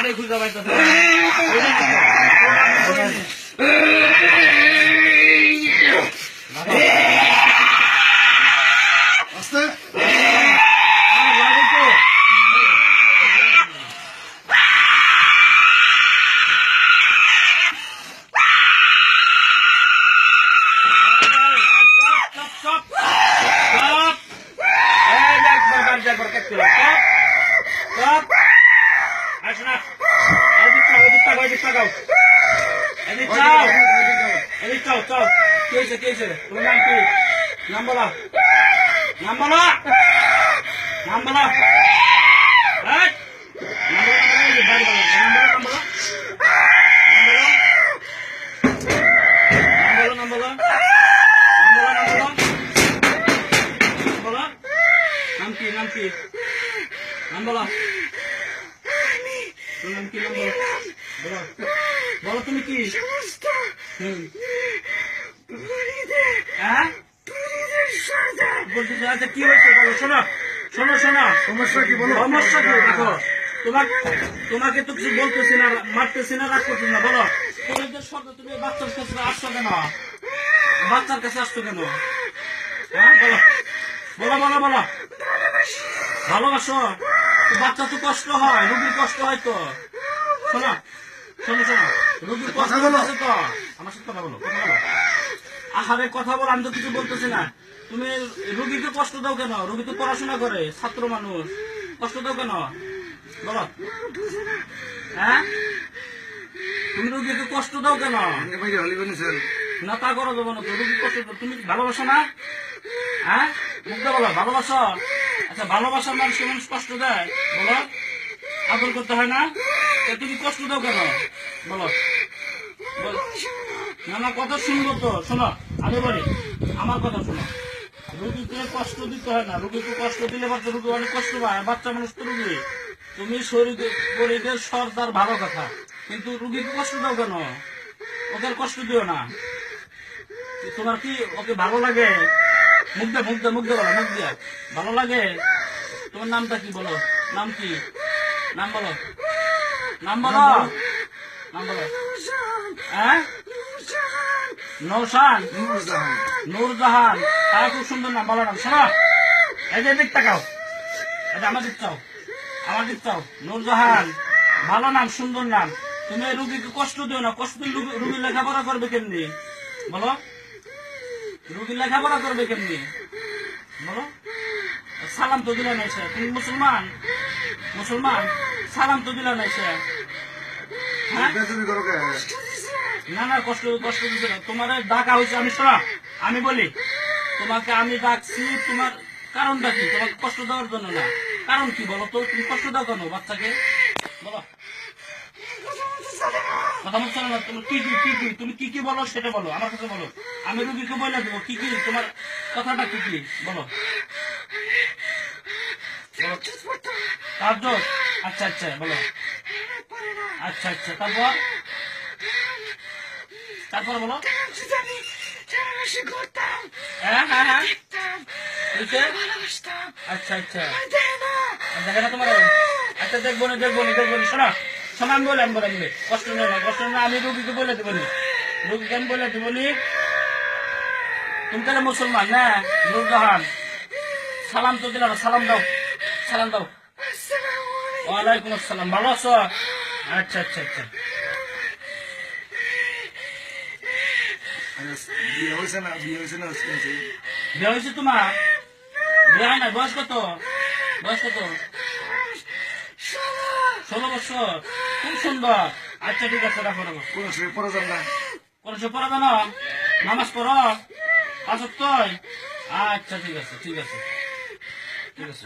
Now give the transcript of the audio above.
আমারে খুঁজে পাইতেছে তোমার নাম কি? নাম বলো, নাম বলো, নাম বলো, নাম বলো, নাম কি? নাম কি? নাম বলো, নাম কি? নাম বলো, বলো, বলো তুমি কি? আচ্ছা কি হয়েছে বলো, শোনো শোনো শোনো, সমস্যা কি বলো, সমস্যা কি দেখো, তোমাকে তো কিছু বলতেছি না, মারতেছি না, রাগ করছি না, বলো তুমি বাচ্চার কাছে আসছো কেন? বাচ্চার কাছে আসছো কেন? হ্যাঁ বলো, বলো বলো বলো, ভালোবাসো? বাচ্চা তো কষ্ট হয়, রোগীর কষ্ট হয় তো, শোনো শোনো শোনো, রোগীর কষ্ট আছে তো, আমার সাথে কথা বলো, কথা বলো, আহারে কথা বল, আমি তো কিছু বলতেছি না, তুমি রোগীকে কষ্ট দাও কেন? রোগী তো পড়াশোনা করে, ছাত্র মানুষ, কষ্ট দাও কেন বলো? হ্যাঁ তুমি রোগীকে কষ্ট দাও কেন? না তা করো দেবো না তো, রোগী কষ্ট তুমি ভালোবাসো না? হ্যাঁ মুগ্ধা বলো, ভালোবাসো? আচ্ছা ভালোবাসার মানুষ মানুষ কষ্ট দেয় বলো, আদর করতে হয় না? তুমি কষ্ট দাও কেন বলো? না না কথা শুনবো তো, শোনো আমি বলি, আমার কথা শোনো, রোগীকে কষ্ট দিতে হয় না, রোগীকে কষ্ট দিলে বাচ্চা রোগী অনেক কষ্ট পায়, বাচ্চা মানুষ তো রোগী, তুমি শরীরের সর্দার ভালো কথা, কিন্তু রোগীকে কষ্ট দাও কেন? ওকে কষ্ট দিও না, তোমার কি ওকে ভালো লাগে? মুগ্ধা মুগ্ধা মুগ্ধা বলো, মুখ দিয়া ভালো লাগে? তোমার নামটা কি বলো, নাম কি? নাম বলো, নাম বলো, নাম বলো, হ্যাঁ নৌশান, নূরজাহান, তারা খুব সুন্দর নাম, ভালো নাম, শোনো এই যে দিক তাকাও, এটা আমার দিক চাও, আমার দিক চাও, নূরজাহান ভালো নাম, সুন্দর নাম, তুমি রুগীকে কষ্ট দিও না, কষ্ট দিলে রুগী লেখাপড়া করবে কেমনি বলো? রুগী লেখাপড়া করবে কেমনি বলো? সালাম তো দিলে নাই সে, তুমি মুসলমান, মুসলমান সালাম তো দিলে নাই সে, না না কষ্ট কষ্ট দিতে না, তোমার ডাকা হয়েছে, আমি শোনা আমি বলি, তোমাকে আমি ডাকছি তোমার কারণটা কি? তোমাকে কষ্ট দেওয়ার জন্য না, কারণ কি বলো তো? তুমি কষ্ট দাও কেন বাচ্চাকে বলো? কথা বলছো না, তুমি কি কি কি কি তুমি কি কি বলো সেটা বলো, আমার কাছে বলো, আমি রুগীকে বলে দেবো কি কি তোমার কথাটা কি কি বলো? তাজ্জুদ, আচ্ছা আচ্ছা বলো, আচ্ছা আচ্ছা তারপর, তারপর বলো, হ্যাঁ হ্যাঁ হ্যাঁ আচ্ছা আচ্ছা দেখে না তোমার, আচ্ছা দেখবো না দেখবো না দেখবো না, শোনা শোনা আমি বলি, আমি বলে দিবে, কষ্ট নেই না, কষ্ট নেই, আমি রুগীকে বলে দেবো নি, রুগীকে আমি বলে দেবো নি, তুমি তাহলে মুসলমান না? নূরজাহান সালাম তো দিলাম, সালাম দাও, সালাম দাও, ওয়ালাইকুম আসসালাম, ভালো আছো? আচ্ছা আচ্ছা আচ্ছা, বিয়ে হয়েছে না? বিয়ে হয়েছে না? বিয়ে হয়েছে তোমার? বিয়ে হয় না? বয়স কত? বয়স কত? 16 বছর, খুব সুন্দর, আচ্ছা ঠিক আছে রাখো রাখো, কোন সময় পড়া যান না, কোন সময় পড়া জানো? নামাজ পড়ো 5 ওয়াক্ত? আচ্ছা ঠিক আছে ঠিক আছে ঠিক আছে।